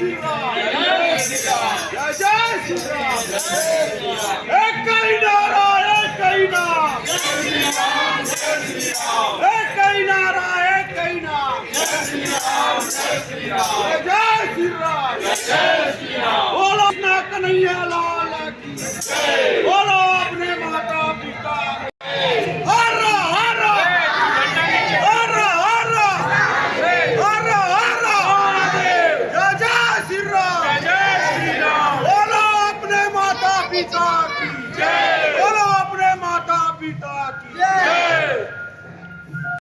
श्रीराम जय श्रीराम एक ही नारा एक ही नाम एक ही नारा एक ही नाम जय श्रीराम बोलो ना कन्हैया लाल की बोलो अपने माता पिता हर हर हर हर हर हर महादेव जय श्रीराम बोलो अपने माता पिता की बोलो अपने माता पिता की